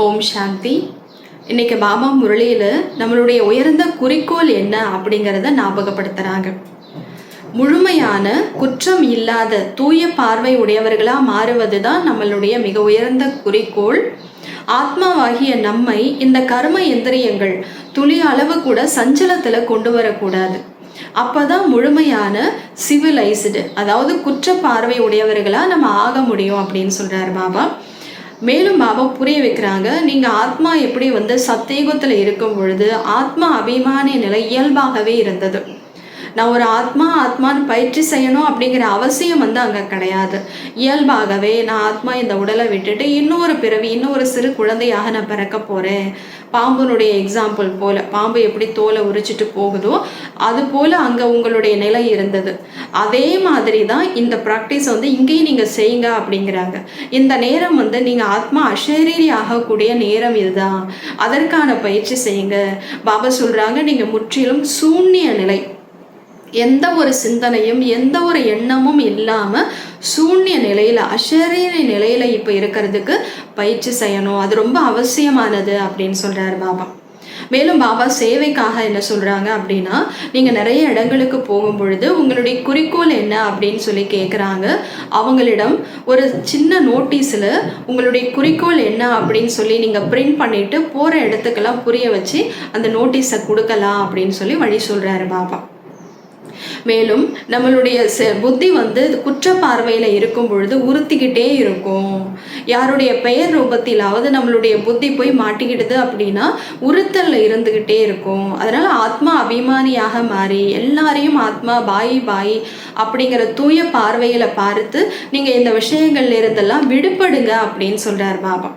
ஓம் சாந்தி. இன்னைக்கு பாபா முரளியில் நம்மளுடைய உயர்ந்த குறிக்கோள் என்ன அப்படிங்கிறத ஞாபகப்படுத்துகிறாங்க. முழுமையான குற்றம் இல்லாத தூய பார்வை உடையவர்களாக மாறுவது தான் நம்மளுடைய மிக உயர்ந்த குறிக்கோள். ஆத்மாவாகிய நம்மை இந்த கர்ம எந்திரியங்கள் துளி அளவு கூட சஞ்சலத்தில் கொண்டு வரக்கூடாது. அப்போதான் முழுமையான சிவிலைஸ்டு, அதாவது குற்ற பார்வை உடையவர்களாக நம்ம ஆக முடியும் அப்படின்னு சொல்கிறார் பாபா. மேலும் பாபா புரிய வைக்கிறாங்க, நீங்கள் ஆத்மா எப்படி சத்தேகத்தில் இருக்கும் பொழுது ஆத்மா அபிமானிய நிலை இயல்பாகவே இருந்தது. நான் ஒரு ஆத்மான்னு பயிற்சி செய்யணும் அப்படிங்கிற அவசியம் அங்கே கிடையாது. இயல்பாகவே நான் ஆத்மா இந்த உடலை விட்டுட்டு இன்னொரு பிறவி, இன்னொரு சிறு குழந்தையாக நான் பிறக்க போகிறேன். பாம்புனுடைய எக்ஸாம்பிள் போல், பாம்பு எப்படி தோலை உரிச்சிட்டு போகுதோ அது போல் அங்கே உங்களுடைய நிலை இருந்தது. அதே மாதிரி தான் இந்த ப்ராக்டிஸ் இங்கேயும் நீங்கள் செய்யுங்க அப்படிங்கிறாங்க. இந்த நேரம் நீங்கள் ஆத்மா அஷரீரி ஆகக்கூடிய நேரம் இதுதான். அதற்கான பயிற்சி செய்யுங்க. பாபா சொல்கிறாங்க, நீங்கள் முற்றிலும் சூன்ய நிலை, எந்த ஒரு சிந்தனையும் எந்த ஒரு எண்ணமும் இல்லாமல் சூன்ய நிலையில், அஷரீரி நிலையில் இப்போ இருக்கிறதுக்கு பயிற்சி செய்யணும். அது ரொம்ப அவசியமானது அப்படின்னு சொல்கிறார் பாபா. மேலும் பாபா சேவைக்காக என்ன சொல்கிறாங்க அப்படின்னா, நீங்கள் நிறைய இடங்களுக்கு போகும் பொழுது உங்களுடைய குறிக்கோள் என்ன அப்படின்னு சொல்லி கேட்குறாங்க. அவங்களிடம் ஒரு சின்ன நோட்டீஸில் உங்களுடைய குறிக்கோள் என்ன அப்படின்னு சொல்லி நீங்கள் பிரிண்ட் பண்ணிவிட்டு போகிற இடத்துக்கெல்லாம் புரிய வச்சு அந்த நோட்டீஸை கொடுக்கலாம் அப்படின்னு சொல்லி வழி சொல்கிறாரு பாபா. மேலும் நம்மளுடைய புத்தி குற்ற பார்வையில் இருக்கும் பொழுது உறுத்திக்கிட்டே இருக்கும். யாருடைய பெயர் ரூபத்திலாவது நம்மளுடைய புத்தி போய் மாட்டிக்கிடுது அப்படின்னா உறுத்தல்ல இருந்துக்கிட்டே இருக்கும். அதனால் ஆத்மா அபிமானியாக மாறி எல்லாரையும் ஆத்மா பாய் அப்படிங்கிற தூய பார்வையில் பார்த்து நீங்கள் இந்த விஷயங்கள்ல இருந்தெல்லாம் விடுபடுங்க அப்படின்னு சொல்கிறார் பாபா.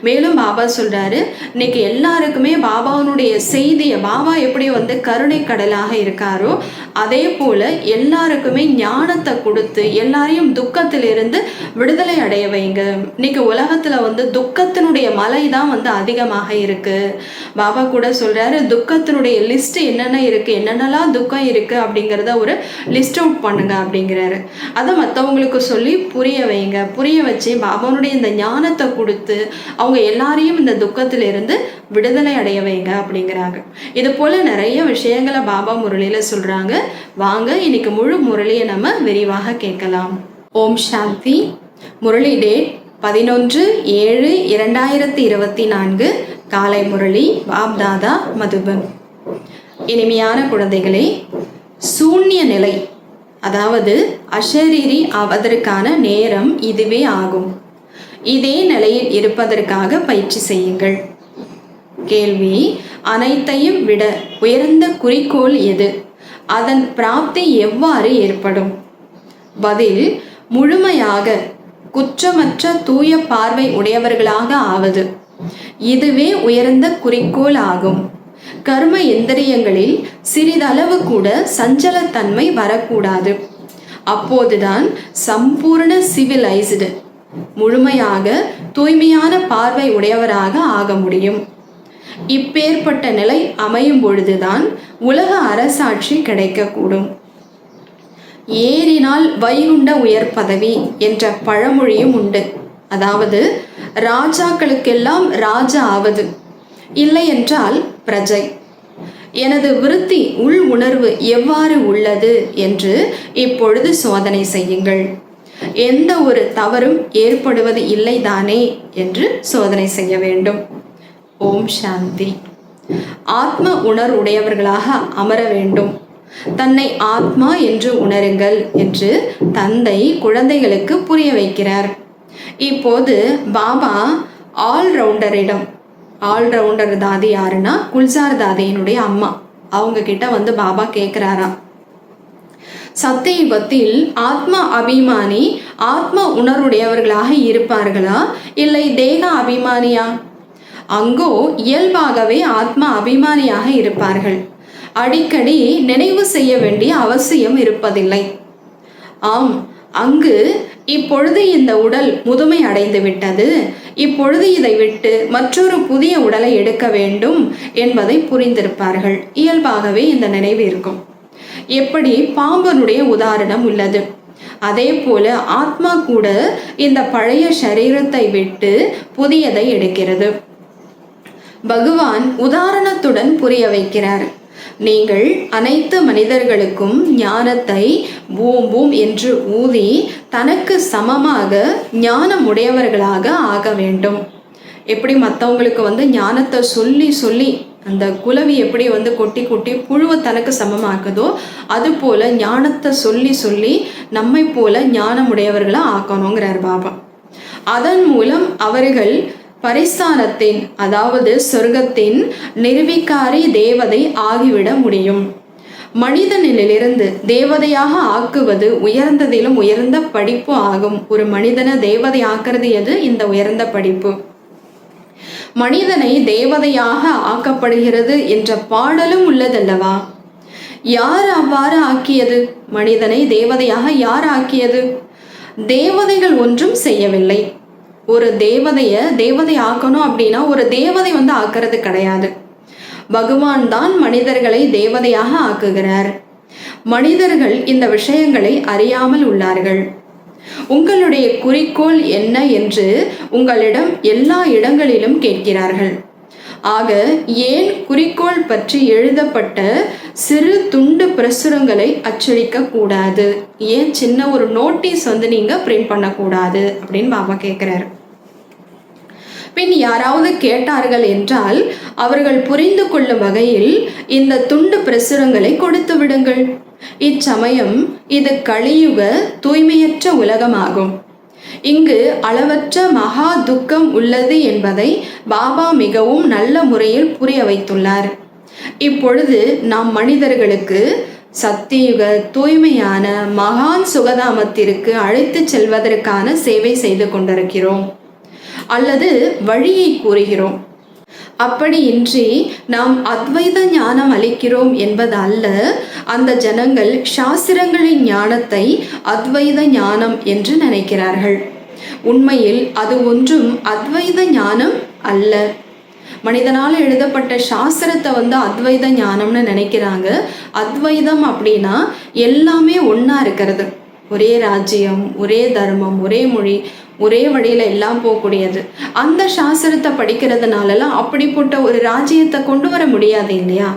மேலும் பாபா சொல்கிறாரு, இன்னைக்கு எல்லாருக்குமே பாபாவுடைய செய்தியை, பாபா எப்படி கருணை கடலாக இருக்காரோ அதே போல் எல்லாருக்குமே ஞானத்தை கொடுத்து எல்லாரையும் துக்கத்திலிருந்து விடுதலை அடைய வைங்க. இன்னைக்கு உலகத்தில் துக்கத்தினுடைய மலை தான் அதிகமாக இருக்குது. பாபா கூட சொல்கிறாரு, துக்கத்தினுடைய லிஸ்ட் என்னென்ன இருக்குது, என்னென்னலாம் துக்கம் இருக்குது அப்படிங்கிறத ஒரு லிஸ்ட் அவுட் பண்ணுங்க அப்படிங்கிறாரு. அதை மற்றவங்களுக்கு சொல்லி புரிய வைங்க. புரிய வச்சு பாபாவுடைய இந்த ஞானத்தை கொடுத்து அவங்க எல்லாரையும் இந்த துக்கத்திலிருந்து விடுதலை அடைய வைங்க அப்படிங்கிறாங்க. இது போல நிறைய விஷயங்களை பாபா முரளியில் சொல்றாங்க. வாங்க இன்னைக்கு முழு முரளியை நம்ம விரிவாக கேட்கலாம். ஓம் சாந்தி. முரளி டேட் 11/7/2024 காலை முரளி. பாப் தாதா மதுபன். இனிமையான குழந்தைகளே, சூன்ய நிலை, அதாவது அஷரீரி ஆவதற்கான நேரம் இதுவே ஆகும். இதே நிலையில் இருப்பதற்காக பயிற்சி செய்யுங்கள். கேள்வி: அனைத்தையும் விட உயர்ந்த குறிக்கோள் எது? அதன் பிராப்தி எவ்வாறு ஏற்படும்? பதில்: முழுமையாக குற்றமற்ற தூய பார்வை உடையவர்களாக ஆவது. இதுவே உயர்ந்த குறிக்கோள் ஆகும். கர்ம எந்திரியங்களில் சிறிதளவு கூட சஞ்சலத்தன்மை வரக்கூடாது. அப்போதுதான் சம்பூர்ண சிவிலைஸ்டு, முழுமையாக தூய்மையான பார்வை உடையவராக ஆக முடியும். இப்பேற்பட்ட நிலை அமையும் பொழுதுதான் உலக அரசாட்சி கிடைக்கக்கூடும். ஏறினால் வைகுண்ட உயர் பதவி என்ற பழமொழியும் உண்டு. அதாவது ராஜாக்களுக்கெல்லாம் ராஜா ஆவது, இல்லை என்றால் பிரஜை. எனது விருத்தி உள் உணர்வு எவ்வாறு உள்ளது என்று இப்பொழுது சோதனை செய்யுங்கள். எந்த ஒரு தவறும் ஏற்படுவது இல்லைதானே என்று சோதனை செய்ய வேண்டும். ஓம் சாந்தி. ஆத்ம உணர்வுடையவர்களாக அமர வேண்டும். தன்னை ஆத்மா என்று உணருங்கள் என்று தந்தை குழந்தைகளுக்கு புரிய வைக்கிறார். இப்போது பாபா ஆல்ரவுண்டர் தாதி யாருன்னா குல்சார் தாதியினுடைய அம்மா, அவங்க கிட்ட பாபா கேட்குறாராம், சத்தியுகத்தில் ஆத்ம அபிமானி ஆத்ம உணர்வுடையவர்களாக இருப்பார்களா, இல்லை தேக அபிமானியா? அங்கோ இயல்பாகவே ஆத்ம அபிமானியாக இருப்பார்கள். அடிக்கடி நினைவு செய்ய வேண்டிய அவசியம் இருப்பதில்லை. ஆம், அங்கு இப்பொழுது இந்த உடல் முதுமை அடைந்து விட்டது, இப்பொழுது இதை விட்டு மற்றொரு புதிய உடலை எடுக்க வேண்டும் என்பதை புரிந்திருப்பார்கள். இயல்பாகவே இந்த நினைவு இருக்கும். எப்படி பாம்பனுடைய உதாரணம் உள்ளது, அதே போல ஆத்மா கூட இந்த பழைய சரீரத்தை விட்டு புதியதை எடுக்கிறது. பகவான் உதாரணத்துடன் புரிய வைக்கிறார். நீங்கள் அனைத்து மனிதர்களுக்கும் ஞானத்தை பூம் பூம் என்று ஊதி தனக்கு சமமாக ஞானம் உடையவர்களாக ஆக வேண்டும். எப்படி மற்றவங்களுக்கு ஞானத்தை சொல்லி சொல்லி அந்த குலவி எப்படி கொட்டி கொட்டி புழுவை தனக்கு சமமாக்குதோ அதுபோல ஞானத்தை சொல்லி சொல்லி நம்மை போல ஞானமுடையவர்களாக ஆக்கணுங்கிறார் பாபா. அதன் மூலம் அவர்கள் பரிஸ்தானத்தின் அதாவது சொர்க்கத்தின் நிர்விகாரி தேவதை ஆகிவிட முடியும். மனிதனிலிருந்து தேவதையாக ஆக்குவது உயர்ந்ததிலும் உயர்ந்த படிப்பு ஆகும். ஒரு மனிதனை தேவதை ஆக்குறது எது? இந்த உயர்ந்த படிப்பு. மனிதனை தேவதையாக ஆக்கப்படுகிறது என்ற பாடலும் உள்ளதல்லவா? யார் அவ்வாறு ஆக்கியது? மனிதனை தேவதையாக யார் ஆக்கியது? தேவதைகள் ஒன்றும் செய்யவில்லை. ஒரு தேவதை ஆக்கணும் அப்படின்னா ஒரு தேவதை ஆக்கிறது கிடையாது. பகவான் தான் மனிதர்களை தேவதையாக ஆக்குகிறார். மனிதர்கள் இந்த விஷயங்களை அறியாமல் உள்ளார்கள். உங்களுடைய குறிக்கோள் என்ன என்று உங்களிடம் எல்லா இடங்களிலும் கேட்கிறார்கள். ஆக ஏன் குறிக்கோள் பற்றி எழுதப்பட்ட சிறு துண்டு பிரசுரங்களை அச்சடிக்க கூடாது? ஏன் சின்ன ஒரு நோட்டீஸ் நீங்க பிரிண்ட் பண்ணக்கூடாது அப்படின்னு பாபா கேட்கிறாரு. பின் யாராவது கேட்டார்கள் என்றால் அவர்கள் புரிந்து கொள்ளும் வகையில் இந்த துண்டு பிரசுரங்களை கொடுத்து விடுங்கள். இச்சமயம் இது கலியுக தூய்மையற்ற உலகமாகும். இங்கு அளவற்ற மகா துக்கம் உள்ளது என்பதை பாபா மிகவும் நல்ல முறையில் புரிய வைத்துள்ளார். இப்பொழுது நாம் மனிதர்களுக்கு சத்தியுக தூய்மையான மகான் சுகதாமத்திற்கு அழைத்து செல்வதற்கான சேவை செய்து கொண்டிருக்கிறோம் அல்லது வழியை கூறுகிறோம். அப்படியின்றி நாம் அத்வைத ஞானம் அளிக்கிறோம் என்பது அல்ல. அந்த ஜனங்கள் சாஸ்திரங்களின் ஞானத்தை அத்வைத ஞானம் என்று நினைக்கிறார்கள். உண்மையில் அது ஒன்றும் அத்வைத ஞானம் அல்ல. மனிதனால் எழுதப்பட்ட சாஸ்திரத்தை அத்வைத ஞானம்னு நினைக்கிறாங்க. அத்வைதம் அப்படின்னா எல்லாமே ஒன்றா இருக்கிறது. ஒரே ராஜ்யம், ஒரே தர்மம், ஒரே மொழி, ஒரே வழியில் எல்லாம் போகக்கூடியது. அந்த சாஸ்திரத்தை படிக்கிறதுனாலலாம் அப்படிப்பட்ட ஒரு ராஜ்யத்தை கொண்டு வர முடியாது இல்லையா?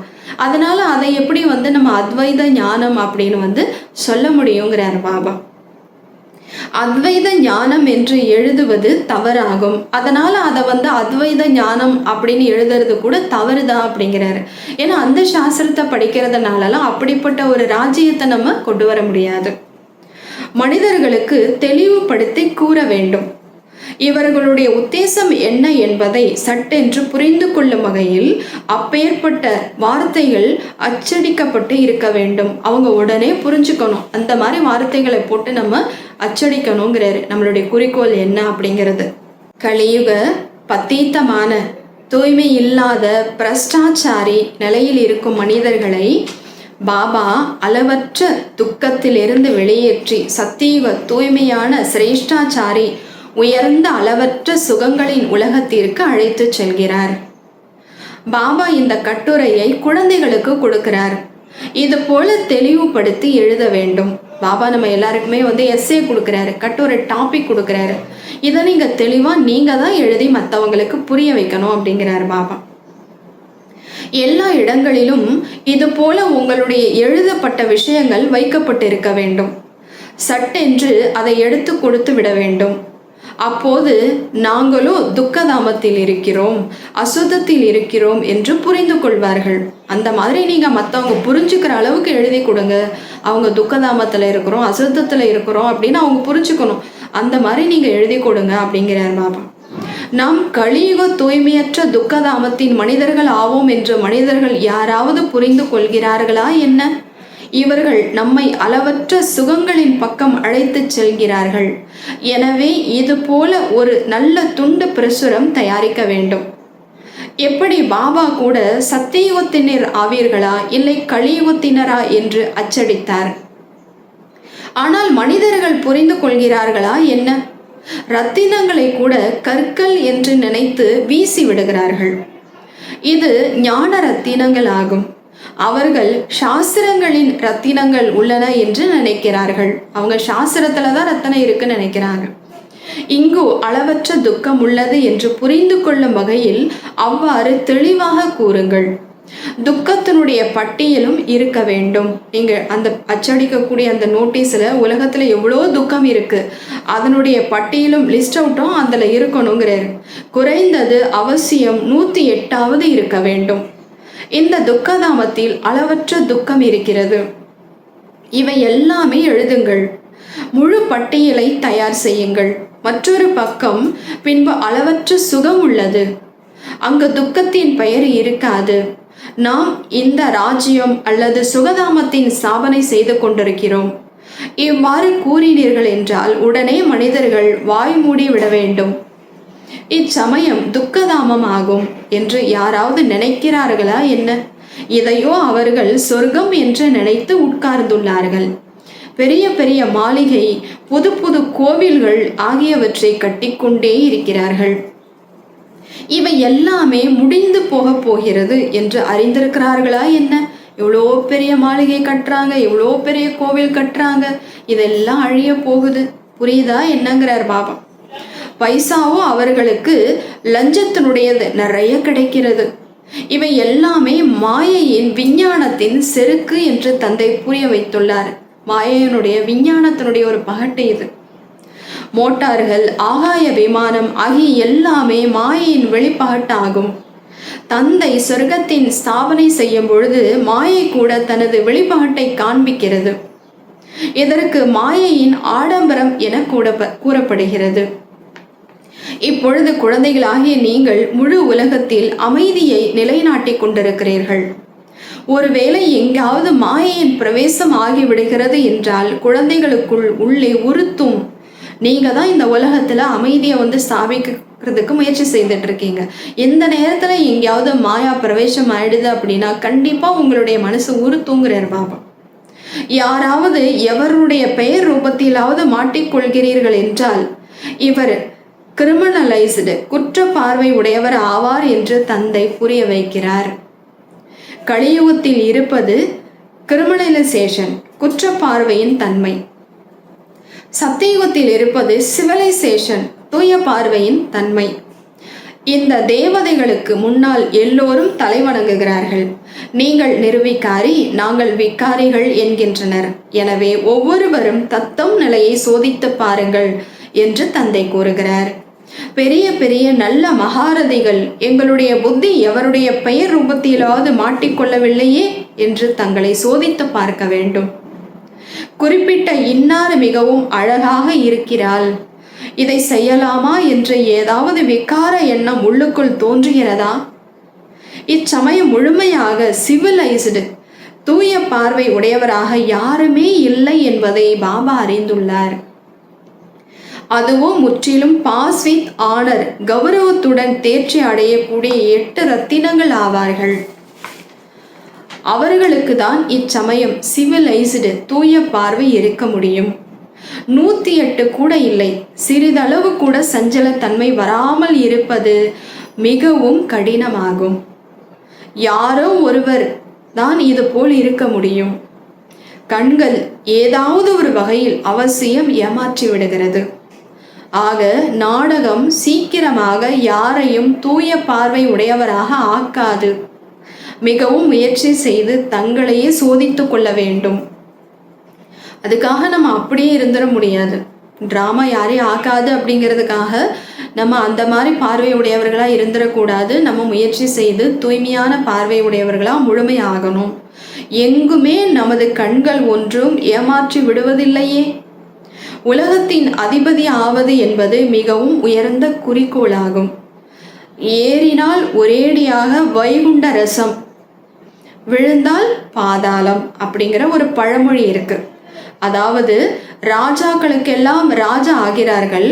அதனால அதை எப்படி நம்ம அத்வைத ஞானம் அப்படின்னு சொல்ல முடியுங்கிறார் பாபா. அத்வைத ஞானம் என்று எழுதுவது தவறாகும். அதனால அதை அத்வைத ஞானம் அப்படின்னு எழுதுறது கூட தவறுதான் அப்படிங்கிறாரு. ஏன்னா அந்த சாஸ்திரத்தை படிக்கிறதுனாலலாம் அப்படிப்பட்ட ஒரு ராஜ்யத்தை நம்ம கொண்டு வர முடியாது. மனிதர்களுக்கு தெளிவுபடுத்தி கூற வேண்டும். இவர்களுடைய உத்தேசம் என்ன என்பதை சட்டென்று புரிந்து கொள்ளும் வகையில் அப்பேற்பட்ட வார்த்தைகள் அச்சடிக்கப்பட்டு இருக்க வேண்டும். அவங்க உடனே புரிஞ்சுக்கணும். அந்த மாதிரி வார்த்தைகளை போட்டு நம்ம அச்சடிக்கணுங்கிறாரு. நம்மளுடைய குறிக்கோள் என்ன அப்படிங்கிறது. கலியுக பத்தீத்தமான தூய்மை இல்லாத பிரஷ்டாச்சாரி நிலையில் இருக்கும் மனிதர்களை பாபா அளவற்ற துக்கத்திலிருந்து வெளியேற்றி சத்தியுக தூய்மையான சிரேஷ்டாச்சாரி உயர்ந்த அளவற்ற சுகங்களின் உலகத்திற்கு அழைத்து செல்கிறார். பாபா இந்த கட்டுரையை குழந்தைகளுக்கு கொடுக்கிறார். இது போல தெளிவுபடுத்தி எழுத வேண்டும். பாபா நம்ம எல்லாருக்குமே எஸ்ஸே கொடுக்குறாரு, கட்டுரை டாபிக் கொடுக்குறாரு. இதை நீங்கள் தெளிவாக நீங்கள் தான் எழுதி மற்றவங்களுக்கு புரிய வைக்கணும் அப்படிங்கிறார் பாபா. எல்லா இடங்களிலும் இது போல உங்களுடைய எழுதப்பட்ட விஷயங்கள் வைக்கப்பட்டிருக்க வேண்டும். சட்டென்று அதை எடுத்து கொடுத்து விட வேண்டும். அப்போது நாங்களோ துக்கதாமத்தில் இருக்கிறோம், அசுத்தத்தில் இருக்கிறோம் என்று புரிந்து கொள்வார்கள். அந்த மாதிரி நீங்கள் மற்றவங்க புரிஞ்சுக்கிற அளவுக்கு எழுதி கொடுங்க. அவங்க துக்கதாமத்தில் இருக்கிறோம், அசுத்தத்தில் இருக்கிறோம் அப்படின்னு அவங்க புரிஞ்சுக்கணும். அந்த மாதிரி நீங்கள் எழுதி கொடுங்க அப்படிங்கிறார் பாபா. நாம் கலியுக தூய்மையற்ற துக்கதாமத்தின் மனிதர்கள் ஆவோம் என்று மனிதர்கள் யாராவது புரிந்து கொள்கிறார்களா என்ன? இவர்கள் நம்மை அளவற்ற சுகங்களின் பக்கம் அழைத்து செல்கிறார்கள். எனவே இது போல ஒரு நல்ல துண்டு பிரசுரம் தயாரிக்க வேண்டும். எப்படி பாபா கூட சத்தியுகத்தினர் ஆவீர்களா இல்லை கலியுகத்தினரா என்று அச்சடித்தார். ஆனால் மனிதர்கள் புரிந்து கொள்கிறார்களா என்ன? ரத்தினங்களை கூட கற்கள் என்று நினைத்து வீசி விடுகிறார்கள். இது ஞான ரத்தினங்கள் ஆகும். அவர்கள் சாஸ்திரங்களின் ரத்தினங்கள் உள்ளன என்று நினைக்கிறார்கள். அவங்க சாஸ்திரத்துல தான் ரத்தினம் இருக்குன்னு நினைக்கிறாங்க. இங்கு அளவற்ற துக்கம் உள்ளது என்று புரிந்து கொள்ளும் வகையில் அவ்வாறு தெளிவாக கூறுங்கள். துக்கத்தினுடைய பட்டியலும் இருக்க வேண்டும். நீங்க அந்த அச்சடிக்கக்கூடிய அந்த நோட்டீஸ்ல உலகத்துல எவ்வளோ துக்கம் இருக்கு, அதனுடைய பட்டியலும் லிஸ்ட் அவுட்டும் அதுல இருக்கணுங்கிறாரு. குறைந்தது அவசியம் 108வது இருக்க வேண்டும். இந்த துக்கதாமத்தில் அளவற்ற துக்கம் இருக்கிறது. இவை எல்லாமே எழுதுங்கள். முழு பட்டியலை தயார் செய்யுங்கள். மற்றொரு பக்கம், பின்பு அளவற்ற சுகம் உள்ளது, அங்கு துக்கத்தின் பெயர் இருக்காது. நாம் இந்த ராஜ்யம் அல்லது சுகதாமத்தின் ஸ்தாபனை செய்து கொண்டிருக்கிறோம். இவ்வாறு கூறினீர்கள் என்றால் உடனே மனிதர்கள் வாய் மூடி விட வேண்டும். இச்சமயம் துக்கதாமம் ஆகும் என்று யாராவது நினைக்கிறார்களா என்ன? இதையோ அவர்கள் சொர்க்கம் என்று நினைத்து உட்கார்ந்துள்ளார்கள். பெரிய பெரிய மாளிகை, புது புது கோவில்கள் ஆகியவற்றை கட்டிக்கொண்டே இருக்கிறார்கள். இவை எல்லாமே முடிந்து போக போகிறது என்று அறிந்திருக்கிறார்களா என்ன? எவ்வளோ பெரிய மாளிகை கட்டுறாங்க, எவ்வளோ பெரிய கோவில் கட்டுறாங்க, இதெல்லாம் அழிய போகுது. புரியுதா என்னங்கிறார் பாபா. பைசாவோ அவர்களுக்கு லஞ்சத்தினுடையது நிறைய கிடைக்கிறது. இவை எல்லாமே மாயையின் விஞ்ஞானத்தின் செருக்கு என்று தந்தை புரிய வைத்துள்ளார். மாயையினுடைய விஞ்ஞானத்தினுடைய ஒரு பகட்டு இது. மோட்டார்கள், ஆகாய விமானம் ஆகிய எல்லாமே மாயையின் வெளிப்பகட்டாகும். தந்தை சொர்க்கத்தின் ஸ்தாபனை செய்யும் பொழுது மாயை கூட தனது வெளிப்பகட்டை காண்பிக்கிறது. இதற்கு மாயையின் ஆடம்பரம் என கூறப்படுகிறது. இப்பொழுது குழந்தைகளாகிய நீங்கள் முழு உலகத்தில் அமைதியை நிலைநாட்டிக் கொண்டிருக்கிறீர்கள். ஒருவேளை எங்காவது மாயையின் பிரவேசம் ஆகிவிடுகிறது என்றால் குழந்தைகளுக்குள் உள்ளே உறுத்தும். நீங்க தான் இந்த உலகத்துல அமைதியை ஸ்தாபிக்கிறதுக்கு முயற்சி செய்துட்டு இருக்கீங்க. எந்த நேரத்துல எங்கேயாவது மாயா பிரவேசம் ஆயிடுது அப்படின்னா கண்டிப்பா உங்களுடைய மனசு உறுத்துங்கிறார் பாபா. யாராவது எவருடைய பெயர் ரூபத்திலாவது மாட்டிக்கொள்கிறீர்கள் என்றால் இவர் கிரிமினலைஸ்டு, குற்ற பார்வை உடையவர் ஆவார் என்று தந்தை புரிய வைக்கிறார். கலியுகத்தில் இருப்பது கிரிமினலைசேஷன், குற்ற பார்வையின் தன்மை. சத்தியுகத்தில் இருப்பது சிவிலைசேஷன், தூய பார்வையின் தன்மை. இந்த தேவதைகளுக்கு முன்னால் எல்லோரும் தலைவணங்குகிறார்கள். நீங்கள் நிர்விகாரி, நாங்கள் விகாரிகள் என்கின்றனர். எனவே ஒவ்வொருவரும் தத்தம் நிலையை சோதித்து பாருங்கள் என்று தந்தை கூறுகிறார். பெரிய பெரிய நல்ல மகாரதிகள் எங்களுடைய புத்தி எவருடைய பெயர் ரூபத்திலாவது மாட்டிக்கொள்ளவில்லையே என்று தங்களை சோதித்து பார்க்க வேண்டும். குறிப்பிட்ட இன்னார் மிகவும் அழகாக இருக்கிறாள், இதை செய்யலாமா என்று ஏதாவது விகார எண்ணம் உள்ளுக்குள் தோன்றுகிறதா? இச்சமயம் முழுமையாக சிவிலைஸ்டு, தூய பார்வை உடையவராக யாருமே இல்லை என்பதை பாபா அறிந்துள்ளார். அதுவும் முற்றிலும் பாஸ் வித் ஆனர், கௌரவத்துடன் தேர்ச்சி அடையக்கூடிய 8 ரத்தினங்கள் ஆவார்கள். அவர்களுக்கு தான் இச்சமயம் சிவிலைஸ்டு, தூய பார்வை இருக்க முடியும். 108 கூட இல்லை, சிறிதளவு கூட சஞ்சலத்தன்மை வராமல் இருப்பது மிகவும் கடினமாகும். யாரோ ஒருவர் தான் இது போல் இருக்க முடியும். கண்கள் ஏதாவது ஒரு வகையில் அவசியம் ஏமாற்றி விடுகிறது. ஆக நாடகம் சீக்கிரமாக யாரையும் தூய பார்வை உடையவராக ஆக்காது. மிகவும் முயற்சி செய்து தங்களையே சோதித்து கொள்ள வேண்டும். அதுக்காக நம்ம அப்படியே இருந்துட முடியாது. ட்ராமா யாரையும் ஆக்காது அப்படிங்கிறதுக்காக நம்ம அந்த மாதிரி பார்வை உடையவர்களாக இருந்துடக்கூடாது. நம்ம முயற்சி செய்து தூய்மையான பார்வை உடையவர்களாக முழுமையாகணும். எங்குமே நமது கண்கள் ஒன்றும் ஏமாற்றி விடுவதில்லையே. உலகத்தின் அதிபதி ஆவது என்பது மிகவும் உயர்ந்த குறிக்கோளாகும். ஏறினால் ஒரேடியாக வைகுண்ட ரசம், விழுந்தால் பாதாளம் அப்படிங்கிற ஒரு பழமொழி இருக்கு. அதாவது ராஜாக்களுக்கெல்லாம் ராஜா ஆகிறார்கள்,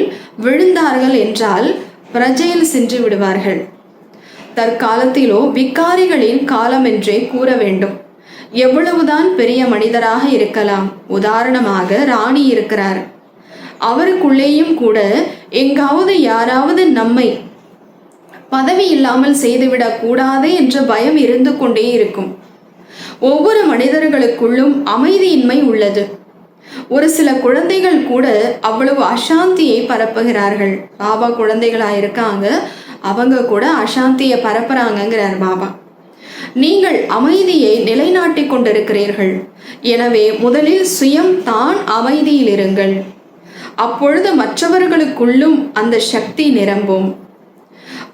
விழுந்தார்கள் என்றால் பிரஜையில் சென்று விடுவார்கள். தற்காலத்திலோ விகாரிகளின் காலம் என்றே கூற வேண்டும். எவ்வளவுதான் பெரிய மனிதராக இருக்கலாம். உதாரணமாக ராணி இருக்கிறார். அவருக்குள்ளேயும் கூட எங்காவது யாராவது நம்மை பதவி இல்லாமல் செய்துவிடக் கூடாது என்ற பயம் இருந்து கொண்டே இருக்கும். ஒவ்வொரு மனிதர்களுக்குள்ளும் அமைதியின்மை உள்ளது. ஒரு சில குழந்தைகள் கூட அவ்வளவு அசாந்தியை பரப்புகிறார்கள். பாபா குழந்தைகளா இருக்காங்க, அவங்க கூட அசாந்தியை பரப்புறாங்கிறார் பாபா. நீங்கள் அமைதியை நிலைநாட்டி கொண்டிருக்கிறீர்கள். எனவே முதலில் சுயம் தான் அமைதியில் இருங்கள். அப்பொழுது மற்றவர்களுக்குள்ளும் அந்த சக்தி நிரம்பும்.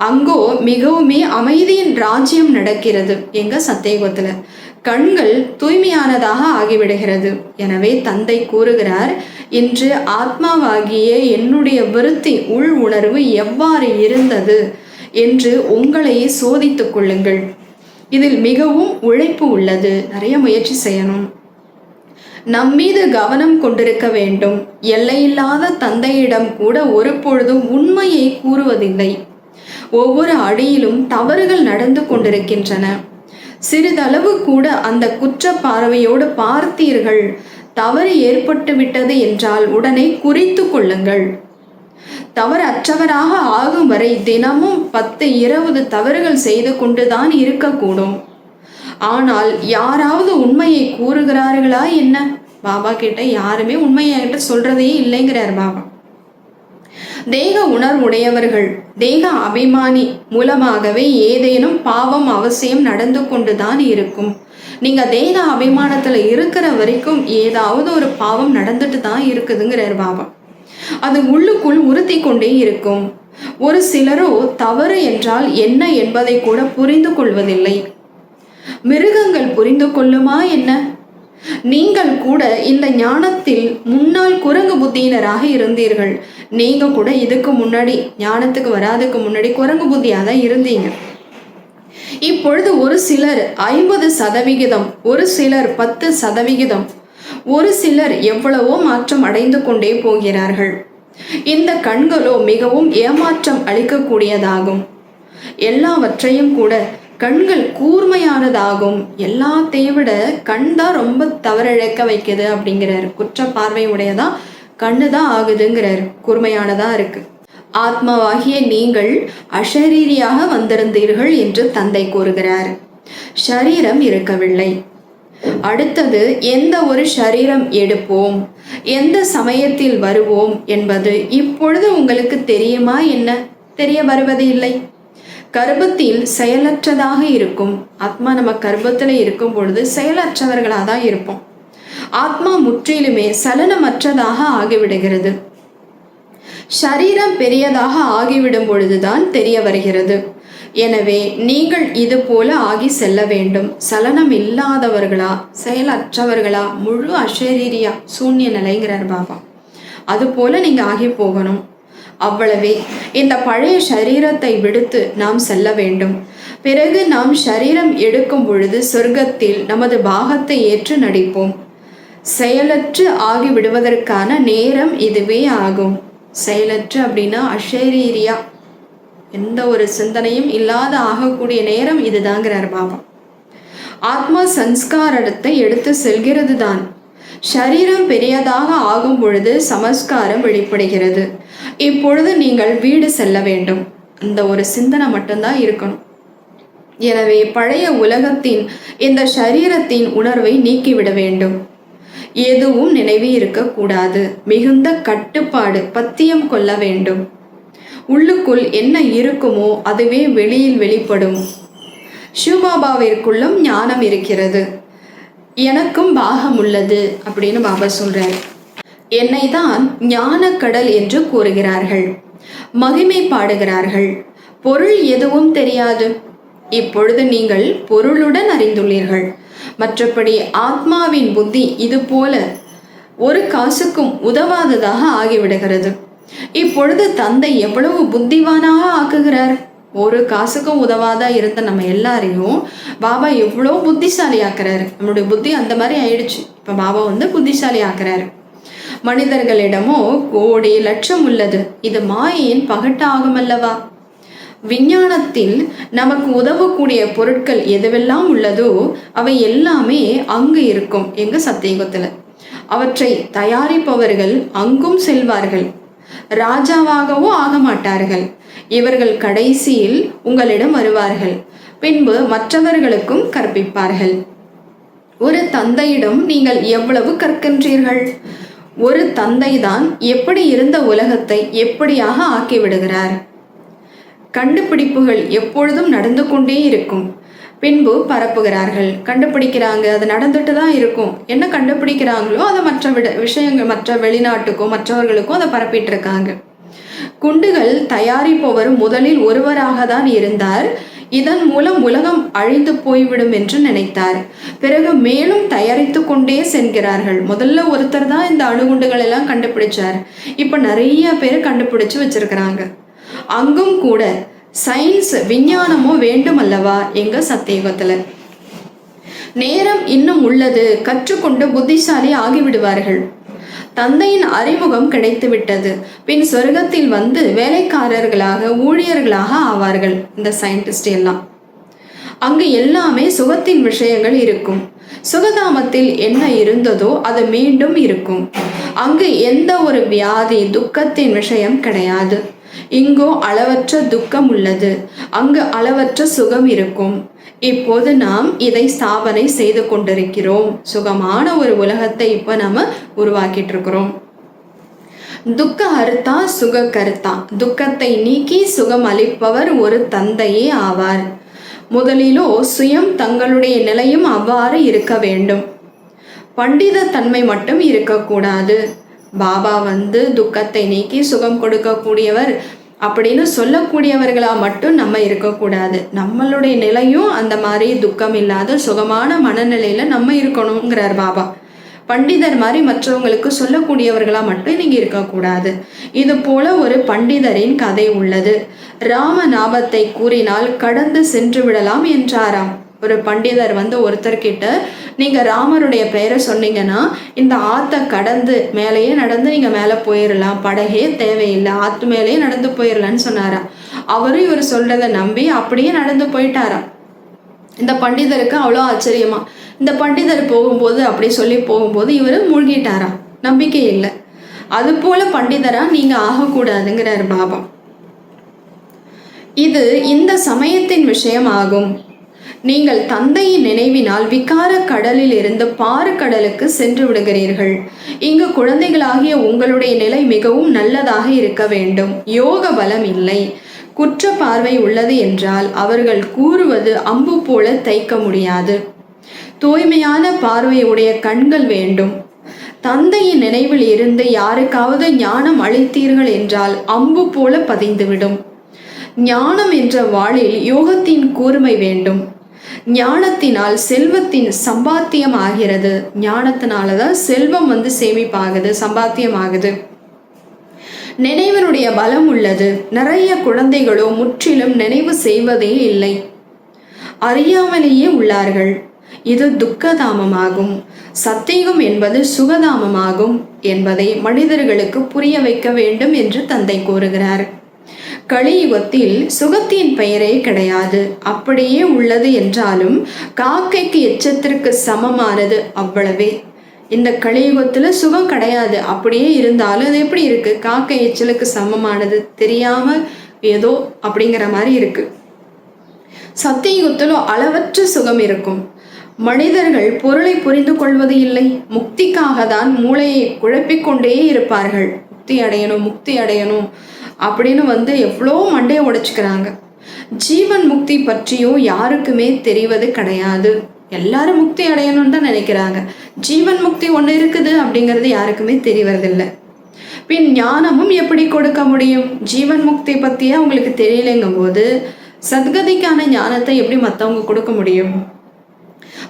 அங்கோ மிகவுமே அமைதியின் ராஜ்யம் நடக்கிறது. எங்க சத்தியகுலத்துல கண்கள் தூய்மையானதாக ஆகிவிடுகிறது. எனவே தந்தை கூறுகிறார், இன்று ஆத்மாவாகிய என்னுடைய விருத்தி உள் உணர்வு எவ்வாறு இருந்தது என்று உங்களையே சோதித்துக் கொள்ளுங்கள். இதில் மிகவும் உழைப்பு உள்ளது. நிறைய முயற்சி செய்யணும். நம்மீது கவனம் கொண்டிருக்க வேண்டும். எல்லையில்லாத தந்தையிடம் கூட ஒரு பொழுதும் உண்மையை கூறுவதில்லை. ஒவ்வொரு அடியிலும் தவறுகள் நடந்து கொண்டிருக்கின்றன. சிறிதளவு கூட அந்த குற்ற பார்வையோடு பார்த்தீர்கள், தவறு ஏற்பட்டு விட்டது என்றால் உடனே குறித்து கொள்ளுங்கள். தவறற்றவராக ஆகும் வரை தினமும் 10-20 தவறுகள் செய்து கொண்டுதான் இருக்கக்கூடும். ஆனால் யாராவது உண்மையை கூறுகிறார்களா என்ன? பாபா கிட்ட யாருமே உண்மையை என்கிட்ட சொல்றதே இல்லைங்கிறார் பாபா. தேக உணர்வுடையவர்கள், தேக அபிமானி மூலமாகவே ஏதேனும் பாவம் அவசியம் நடந்து கொண்டுதான் இருக்கும். நீங்க தேக அபிமானத்துல இருக்கிற வரைக்கும் ஏதாவது ஒரு பாவம் நடந்துட்டு தான் இருக்குதுங்கிறார் பாபா. அது உள்ளுக்குள் உறுத்தி கொண்டே இருக்கும். ஒரு சிலரோ தவறு என்றால் என்ன என்பதை கூட புரிந்து கொள்வதில்லை. மிருகங்கள் புரிந்து கொள்ளுமா என்ன? நீங்கள் கூட இந்த ஞானத்தில் முன்னால் குரங்கு புத்தியினராக இருந்தீர்கள். நீங்க கூட இதுக்கு முன்னாடி ஞானத்துக்கு வராதுக்கு முன்னாடி குரங்கு புத்தியாக தான் இருந்தீங்க. இப்பொழுது ஒரு சிலர் 50%, ஒரு சிலர் 10%, ஒரு சிலர் எவ்வளவோ மாற்றம் அடைந்து கொண்டே போகிறார்கள். இந்த கண்களோ மிகவும் ஏமாற்றம் அளிக்கக்கூடியதாகும். எல்லாவற்றையும் கூட கண்கள் கூர்மையானதாகும். எல்லாத்தையும் விட கண் தான் ரொம்ப தவறிழைக்க வைக்குது அப்படிங்கிறார். குற்ற பார்வை உடையதா கண்ணு தான் ஆகுதுங்கிறார். கூர்மையானதா இருக்கு. ஆத்மாவாகிய நீங்கள் அஷரீரியாக வந்திருந்தீர்கள் என்று தந்தை கூறுகிறார். ஷரீரம் இருக்கவில்லை. அடுத்தது எந்த ஒரு ஷரீரம் எடுப்போம், எந்த சமயத்தில் வருவோம் என்பது இப்பொழுது உங்களுக்கு தெரியுமா என்ன? தெரிய வருவது இல்லை. கர்ப்பத்தில் செயலற்றதாக இருக்கும். ஆத்மா நம்ம கர்ப்பத்தில் இருக்கும் பொழுது செயலற்றவர்களாக தான் இருப்போம். ஆத்மா முற்றிலுமே சலனமற்றதாக ஆகிவிடுகிறது. ஷரீரம் பெரியதாக ஆகிவிடும் பொழுதுதான் தெரிய வருகிறது. எனவே நீங்கள் இது போல ஆகி செல்ல வேண்டும். சலனம் இல்லாதவர்களா, செயலற்றவர்களா, முழு அஷரீரியா, சூன்ய நிலைங்கிறார் பாபா. அது போல நீங்க ஆகி போகணும். அவ்வளவே. இந்த பழைய ஷரீரத்தை விடுத்து நாம் செல்ல வேண்டும். பிறகு நாம் ஷரீரம் எடுக்கும் பொழுது சொர்க்கத்தில் நமது பாகத்தை ஏற்று நடிப்போம். செயலற்று ஆகி விடுவதற்கான நேரம் இதுவே ஆகும். செயலற்று அப்படின்னா அஷரீரியா, எந்த ஒரு சிந்தனையும் இல்லாத ஆகக்கூடிய நேரம் இதுதாங்கிறார் பாபா. ஆத்மா சம்ஸ்காரத்தை எடுத்து செல்கிறது தான். ஷரீரம் பெரியதாக ஆகும் பொழுது சமஸ்காரம் வெளிப்படுகிறது. இப்பொழுது நீங்கள் வீடு செல்ல வேண்டும். அந்த ஒரு சிந்தனை மட்டும்தான் இருக்கணும். எனவே பழைய உலகத்தின் இந்த ஷரீரத்தின் உணர்வை நீக்கிவிட வேண்டும். எதுவும் நினைவு இருக்கக்கூடாது. மிகுந்த கட்டுப்பாடு, பத்தியம் கொள்ள வேண்டும். உள்ளுக்குள் என்ன இருக்குமோ அதுவே வெளியில் வெளிப்படும். சிவபாபாவிற்குள்ளும் ஞானம் இருக்கிறது. எனக்கும் பாகம் உள்ளது அப்படின்னு பாபா சொல்றார். என்னை தான் ஞானக்கடல் என்று கூறுகிறார்கள், மகிமை பாடுகிறார்கள். பொருள் எதுவும் தெரியாது. இப்பொழுது நீங்கள் பொருளுடன் அறிந்துள்ளீர்கள். மற்றபடி ஆத்மாவின் புத்தி இது போல ஒரு காசுக்கும் உதவாததாக ஆகிவிடுகிறது. இப்பொழுது தந்தை எவ்வளவு புத்திவானாக ஆக்குகிறார். ஒரு காசுக்கும் உதவாதா இருந்த நம்ம எல்லாரையும் பாபா எவ்வளோ புத்திசாலி ஆக்குறாரு. நம்மளுடைய புத்தி அந்த மாதிரி ஆயிடுச்சு. இப்போ பாபா புத்திசாலி ஆக்குறாரு. மனிதர்களிடமோ கோடி லட்சம் உள்ளது. இது மாயையின் பகட்டு ஆகும் அல்லவா? விஞ்ஞானத்தில் நமக்கு உதவக்கூடிய பொருட்கள் எதுவெல்லாம் உள்ளதோ அவை எல்லாமே அங்கு இருக்கும். எங்க சத்தியுகத்துல அவற்றை தயாரிப்பவர்கள் அங்கும் செல்வார்கள். ராஜாவாகவோ ஆக மாட்டார்கள். இவர்கள் கடைசியில் உங்களிடம் வருவார்கள். பின்பு மற்றவர்களுக்கும் கற்பிப்பார்கள். ஒரு தந்தையிடம் நீங்கள் எவ்வளவு கற்கின்றீர்கள்? ஒரு தந்தை தான் எப்படி இருந்த உலகத்தை எப்படியாக ஆக்கிவிடுகிறார். கண்டுபிடிப்புகள் எப்பொழுதும் நடந்து கொண்டே இருக்கும். பின்பு பரப்புகிறார்கள், கண்டுபிடிக்கிறாங்க, அது நடந்துட்டு தான் இருக்கும். என்ன கண்டுபிடிக்கிறாங்களோ அதை மற்ற விஷயங்கள் மற்ற வெளிநாட்டுக்கோ மற்றவர்களுக்கும் அதை பரப்பிட்டு இருக்காங்க. குண்டுகள் தயாரிப்பவர் முதலில் ஒருவராக தான் இருந்தார். இதன் மூலம் உலகம் அழிந்து போய்விடும் என்று நினைத்தார். பிறகு மேலும் தயாரித்து கொண்டே செல்கிறார்கள். முதல்ல ஒருத்தர் தான் இந்த அணுகுண்டுகள் எல்லாம் கண்டுபிடிச்சார். இப்ப நிறைய பேர் கண்டுபிடிச்சு வச்சிருக்கிறாங்க. அங்கும் கூட சயின்ஸ் விஞ்ஞானமோ வேண்டும் அல்லவா எங்க சத்தியுகத்துல. நேரம் இன்னும் உள்ளது, கற்றுக்கொண்டு புத்திசாலி ஆகிவிடுவார்கள். தந்தையின் அறிமுகம் கிடைத்து விட்டது. பின் சொர்க்கத்தில் வந்து வேலைக்காரர்களாக ஊழியர்களாக ஆவார்கள் இந்த சயின்டிஸ்ட் எல்லாம். அங்கு எல்லாமே சுகத்தின் விஷயங்கள் இருக்கும். சுகதாமத்தில் என்ன இருந்ததோ அது மீண்டும் இருக்கும். அங்கு எந்த ஒரு வியாதி துக்கத்தின் விஷயம் கிடையாது. இங்கோ அளவற்ற துக்கம் உள்ளது, அங்கு அளவற்ற சுகம் இருக்கும். இப்போது நாம் இதை ஸ்தாபனை செய்து கொண்டிருக்கிறோம். சுகமான ஒரு உலகத்தை இப்ப நம்ம உருவாக்கிட்டு இருக்கிறோம். துக்க ஹர்த்தா சுக கர்த்தா, துக்கத்தை நீக்கி சுகம் அளிப்பவர் ஒரு தந்தையே ஆவார். முதலிலோ சுயம் தங்களுடைய நிலையும் அவ்வாறு இருக்க வேண்டும். பண்டித தன்மை மட்டும் இருக்கக்கூடாது. பாபா வந்து துக்கத்தை நீக்கி சுகம் கொடுக்கக்கூடியவர் அப்படின்னு சொல்லக்கூடியவர்களா மட்டும் நம்ம இருக்கக்கூடாது. நம்மளுடைய நிலையும் அந்த மாதிரி துக்கம் இல்லாத சுகமான மனநிலையில நம்ம இருக்கணுங்கிறார் பாபா. பண்டிதர் மாதிரி மற்றவங்களுக்கு சொல்லக்கூடியவர்களா மட்டும் நீங்க இருக்கக்கூடாது. இது போல ஒரு பண்டிதரின் கதை உள்ளது. ராமநாமத்தை கூறினால் கடந்து சென்று விடலாம் என்றாராம். ஒரு பண்டிதர் வந்து ஒருத்தர்கிட்ட நீங்க ராமருடைய பெயரை சொன்னீங்கன்னா இந்த ஆத்த கடந்து மேலேயே நடந்து நீங்க மேலே போயிடலாம், படகே தேவையில்லை, ஆத்து மேலேயே நடந்து போயிடலான்னு சொன்னாராம். அவரும் இவர் சொல்றதை நம்பி அப்படியே நடந்து போயிட்டாராம். இந்த பண்டிதருக்கு அவ்வளோ ஆச்சரியமா. இந்த பண்டிதர் போகும்போது அப்படி சொல்லி போகும்போது இவர் மூழ்கிட்டாராம். நம்பிக்கை இல்லை. அது போல பண்டிதரா நீங்க ஆகக்கூடாதுங்கிறார் பாபா. இது இந்த சமயத்தின் விஷயம் ஆகும். நீங்கள் தந்தையின் நினைவினால் விகார கடலில் இருந்து பாரு கடலுக்கு சென்று விடுகிறீர்கள். இங்கு குழந்தைகளாகிய உங்களுடைய நிலை மிகவும் நல்லதாக இருக்க வேண்டும். யோக பலம் இல்லை, குற்ற பார்வை உள்ளது என்றால் அவர்கள் கூறுவது அம்பு போல தைக்க முடியாது. தூய்மையான பார்வையுடைய கண்கள் வேண்டும். தந்தையின் நினைவில் இருந்து யாருக்காவது ஞானம் அளித்தீர்கள் என்றால் அம்பு போல பதிந்துவிடும். ஞானம் என்ற வாளில் யோகத்தின் கூர்மை வேண்டும். ஞானத்தினால் செல்வத்தின் சம்பாத்தியம் ஆகிறது. ஞானத்தினாலதான் செல்வம் வந்து சேமிப்பாகுது, சம்பாத்தியம் ஆகுது. நினைவனுடைய பலம் உள்ளது. நிறைய குழந்தைகளோ முற்றிலும் நினைவு செய்வதே இல்லை, அறியாமலேயே உள்ளார்கள். இது துக்கதாமமாகும். சத்தியம் என்பது சுகதாமமாகும் என்பதை மனிதர்களுக்கு புரிய வைக்க வேண்டும் என்று தந்தை கூறுகிறார். கலியுகத்தில் சுகத்தின் பெயரே கிடையாது. அப்படியே உள்ளது என்றாலும் காக்கைக்கு எச்சத்திற்கு சமமானது, அவ்வளவே. இந்த கலியுகத்துல சுகம் கிடையாது. அப்படியே இருந்தாலும் அது எப்படி இருக்கு? காக்கை எச்சலுக்கு சமமானது, தெரியாம ஏதோ அப்படிங்கிற மாதிரி இருக்கு. சத்தியுகத்திலோ அளவற்ற சுகம் இருக்கும். மனிதர்கள் பொருளை புரிந்து கொள்வது இல்லை. முக்திக்காக தான் மூளையை குழப்பிக்கொண்டே இருப்பார்கள். முக்தி அடையணும், முக்தி அடையணும் அப்படின்னு வந்து எவ்வளோ மண்டையை உடைச்சுக்கிறாங்க. ஜீவன் முக்தி பற்றியோ யாருக்குமே தெரிவது கிடையாது. எல்லாரும் முக்தி அடையணும்னு தான் நினைக்கிறாங்க. ஜீவன் முக்தி ஒன்று இருக்குது அப்படிங்கிறது யாருக்குமே தெரியறதில்லை. பின் ஞானமும் எப்படி கொடுக்க முடியும்? ஜீவன் முக்தி பற்றியே அவங்களுக்கு தெரியலைங்கும் போது சத்கதிக்கான ஞானத்தை எப்படி மற்றவங்க கொடுக்க முடியும்?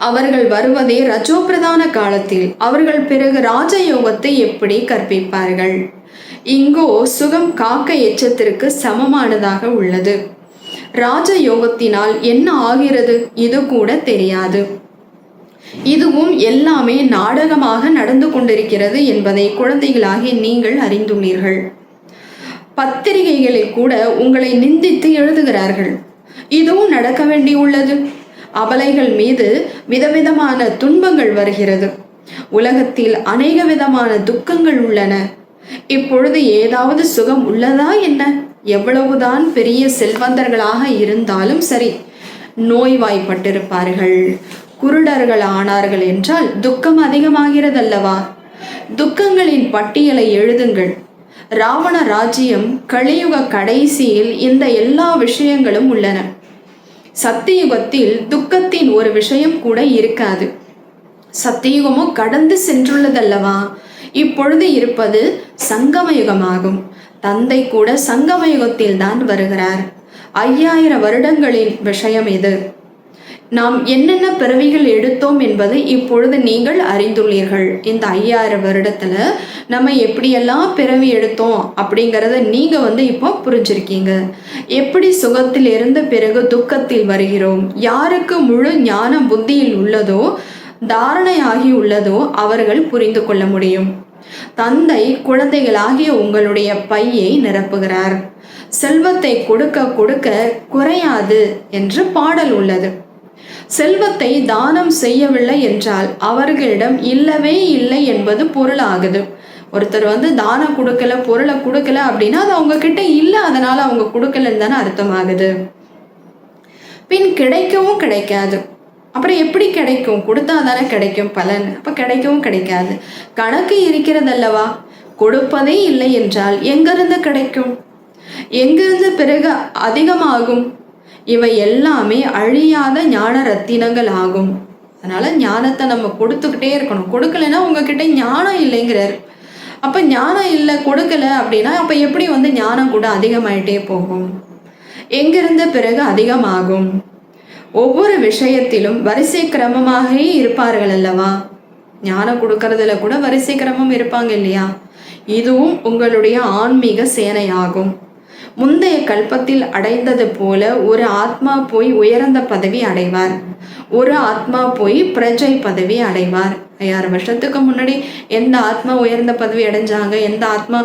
அவர்கள் வருவதே ரஜோபிரதான காலத்தில். அவர்கள் பிறகு ராஜயோகத்தை எப்படி கற்பிப்பார்கள்? இங்கோ சுகம் காக்க எச்சத்திற்கு சமமானதாக உள்ளது. ராஜயோகத்தினால் என்ன ஆகிறது இது கூட தெரியாது. இதுவும் எல்லாமே நாடகமாக நடந்து கொண்டிருக்கிறது என்பதை குழந்தைகளாகி நீங்கள் அறிந்துள்ளீர்கள். பத்திரிகைகளில் கூட உங்களை நிந்தித்து எழுதுகிறார்கள். இதுவும் நடக்க வேண்டியுள்ளது. அபலைகள் மீது விதவிதமான துன்பங்கள் வருகிறது. உலகத்தில் அநேக விதமான துக்கங்கள் உள்ளன. இப்பொழுது ஏதாவது சுகம் உள்ளதா என்ன? எவ்வளவுதான் பெரிய செல்வந்தர்களாக இருந்தாலும் சரி, நோய்வாய்ப்பட்டிருப்பார்கள், குருடர்கள் ஆனார்கள் என்றால் துக்கம் அதிகமாகிறதல்லவா? துக்கங்களின் பட்டியலை எழுதுங்கள். ராவண ராஜ்யம் கலியுக கடைசியில் இந்த எல்லா விஷயங்களும் உள்ளன. சத்தியுகத்தில் துக்கத்தின் ஒரு விஷயம் கூட இருக்காது. சத்தியுகமோ கடந்து சென்றுள்ளதல்லவா? இப்பொழுது இருப்பது சங்கமயுகமாகும். தந்தை கூட சங்கமயுகத்தில் தான் வருகிறார். 5000 வருடங்களின் விஷயம் இது. நாம் என்னென்ன பிறவிகள் எடுத்தோம் என்பதை இப்பொழுது நீங்கள் அறிந்துள்ளீர்கள். இந்த 5000 வருடத்துல நம்ம எப்படியெல்லாம் பிறவி எடுத்தோம் அப்படிங்கிறத நீங்க இப்போ புரிஞ்சிருக்கீங்க. எப்படி சுகத்தில் இருந்த பிறகு துக்கத்தில் வருகிறோம். யாருக்கு முழு ஞான புத்தியில் உள்ளதோ, தாரணையாகி உள்ளதோ அவர்கள் புரிந்து கொள்ள முடியும். தந்தை குழந்தைகளாகிய உங்களுடைய பையை நிரப்புகிறார். செல்வத்தை கொடுக்க கொடுக்க குறையாது என்று பாடல் உள்ளது. செல்வத்தை தானம் செய்யவில்லை என்றால் அவர்களிடம் இல்லவே இல்லை என்பது பொருளாகுது. ஒருத்தர் தானம் கொடுக்கல, பொருளை கொடுக்கல அப்படின்னா அது அவங்க கிட்ட இல்லை, அதனால அவங்க கொடுக்கலன்னு தானே அர்த்தமாகுது. பின் கிடைக்கவும் கிடைக்காது. அப்புறம் எப்படி கிடைக்கும்? கொடுத்தா தானே கிடைக்கும் பலன். அப்ப கிடைக்கவும் கிடைக்காது. கணக்கு இருக்கிறதல்லவா? கொடுப்பதே இல்லை என்றால் எங்கிருந்து கிடைக்கும்? எங்கிருந்து பிறகு அதிகமாகும்? இவை எல்லாமே அழியாத ஞான ரத்தினங்கள் ஆகும். அதனால ஞானத்தை நம்ம கொடுத்துக்கிட்டே இருக்கணும். கொடுக்கலைன்னா உங்ககிட்ட ஞானம் இல்லைங்கிறார். அப்ப ஞானம் இல்லை, கொடுக்கல அப்படின்னா அப்ப எப்படி ஞானம் கூட அதிகமாயிட்டே போகும்? எங்கிருந்து பிறகு அதிகமாகும்? ஒவ்வொரு விஷயத்திலும் வரிசை கிரமமாக இருப்பார்கள் அல்லவா? ஞானம் கொடுக்கறதுல கூட வரிசை கிரமம் இருப்பாங்க இல்லையா? இதுவும் உங்களுடைய ஆன்மீக சேனையாகும். முந்தைய கல்பத்தில் அடைந்தது போல ஒரு ஆத்மா போய் உயர்ந்த பதவி அடைவார். ஒரு ஆத்மா போய் பிரஜை பதவி அடைவார். 5000 வருஷத்துக்கு முன்னாடி எந்த ஆத்மா உயர்ந்த பதவி அடைஞ்சாங்க, எந்த ஆத்மா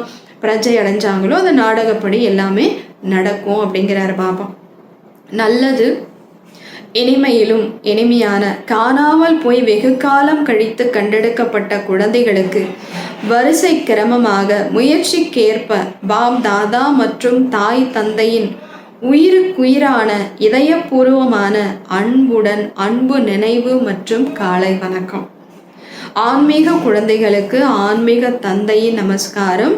பிரஜை அடைஞ்சாங்களோ அது நாடகப்படி எல்லாமே நடக்கும் அப்படிங்கிறார் பாபா. நல்லது. இனிமையிலும் இனிமையான காணாமல் போய் வெகு காலம் கழித்து கண்டெடுக்கப்பட்ட குழந்தைகளுக்கு வரிசை கிரமமாக முயற்சிக்கேற்ப பாப் தாதா மற்றும் தாய் தந்தையின் உயிருக்குயிரான இதயபூர்வமான அன்புடன் அன்பு நினைவு மற்றும் காலை வணக்கம். ஆன்மீக குழந்தைகளுக்கு ஆன்மீக தந்தையின் நமஸ்காரம்.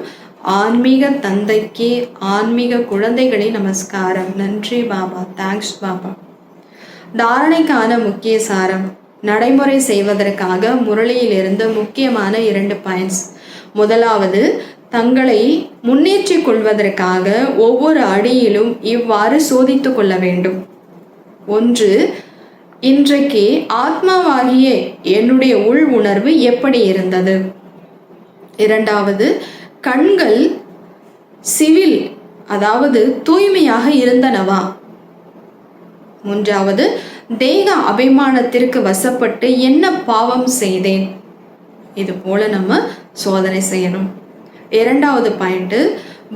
ஆன்மீக தந்தைக்கு ஆன்மீக குழந்தைகளின் நமஸ்காரம். நன்றி பாபா. தேங்க்ஸ் பாபா. தாரணைக்கான முக்கிய சாரம். நடைமுறை செய்வதற்காக முரளியிலிருந்து முக்கியமான 2 பாயிண்ட்ஸ். முதலாவது, தங்களை முன்னேற்றிக் கொள்வதற்காக ஒவ்வொரு அடியிலும் இவ்வாறு சோதித்து கொள்ள வேண்டும். 1. இன்றைக்கு ஆத்மாவாகிய என்னுடைய உள் உணர்வு எப்படி இருந்தது? 2வது, கண்கள் சிவில் அதாவது தூய்மையாக இருந்தனவா? 3வது, தேக அபிமானத்திற்கு வசப்பட்டு என்ன பாவம் செய்தேன்? இது போல நம்ம சோதனை செய்யணும். 2வது பாயிண்ட்,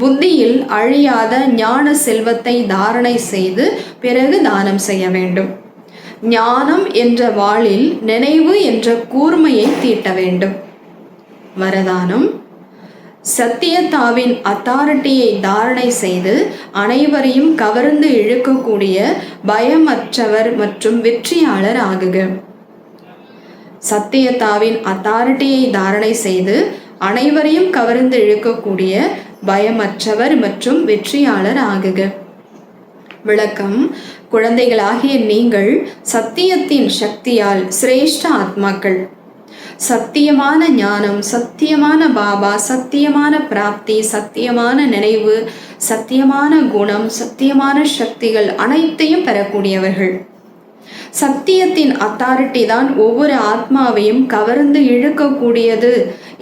புத்தியில் அழியாத ஞான செல்வத்தை தாரணை செய்து பிறகு தானம் செய்ய வேண்டும். ஞானம் என்ற வாளில் நினைவு என்ற கூர்மையை தீட்ட வேண்டும். வரதானம், சத்தியத்தாவின் அத்தாரிட்டியை தாரணை செய்து அனைவரையும் கவர்ந்து இழுக்கக்கூடிய பயமற்றவர் மற்றும் வெற்றியாளர் ஆகுக. சத்தியத்தாவின் அத்தாரிட்டியை தாரணை செய்து அனைவரையும் கவர்ந்து இழுக்கக்கூடிய பயமற்றவர் மற்றும் வெற்றியாளர் ஆகுக. விளக்கம். குழந்தைகளாகிய நீங்கள் சத்தியத்தின் சக்தியால் சிரேஷ்ட ஆத்மாக்கள். சத்தியமான ஞானம், சத்தியமான பாபா, சத்தியமான பிராப்தி, சத்தியமான நினைவு, சத்தியமான குணம், சத்தியமான சக்திகள் அனைத்தையும் பெறக்கூடியவர்கள். சத்தியத்தின் அத்தாரிட்டி தான் ஒவ்வொரு ஆத்மாவையும் கவர்ந்து இழுக்கக்கூடியது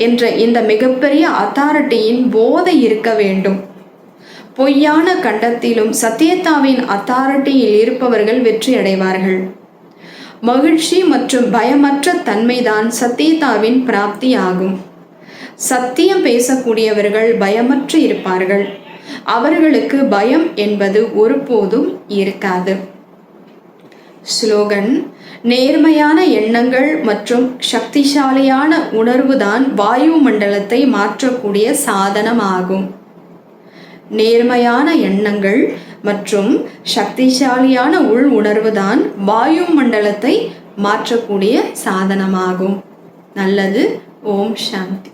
என்ற இந்த மிகப்பெரிய அத்தாரிட்டியின் போதை இருக்க வேண்டும். பொய்யான கண்டத்திலும் சத்தியத்தாவின் அத்தாரிட்டியில் இருப்பவர்கள் வெற்றி அடைவார்கள். மகிழ்ச்சி மற்றும் பயமற்ற தன்மைதான் சத்தியத்தாவின் பிராப்தி ஆகும். சத்தியம் பேசக்கூடியவர்கள் பயமற்று இருப்பார்கள். அவர்களுக்கு பயம் என்பது ஒருபோதும் இருக்காது. ஸ்லோகன். நேர்மையான எண்ணங்கள் மற்றும் சக்திசாலியான உணர்வுதான் வாயு மண்டலத்தை மாற்றக்கூடிய சாதனமாகும். நேர்மையான எண்ணங்கள் மற்றும் சக்திசாலியான உள் உணர்வுதான் வாயு மண்டலத்தை மாற்றக்கூடிய சாதனமாகும். நல்லது. ஓம் சாந்தி.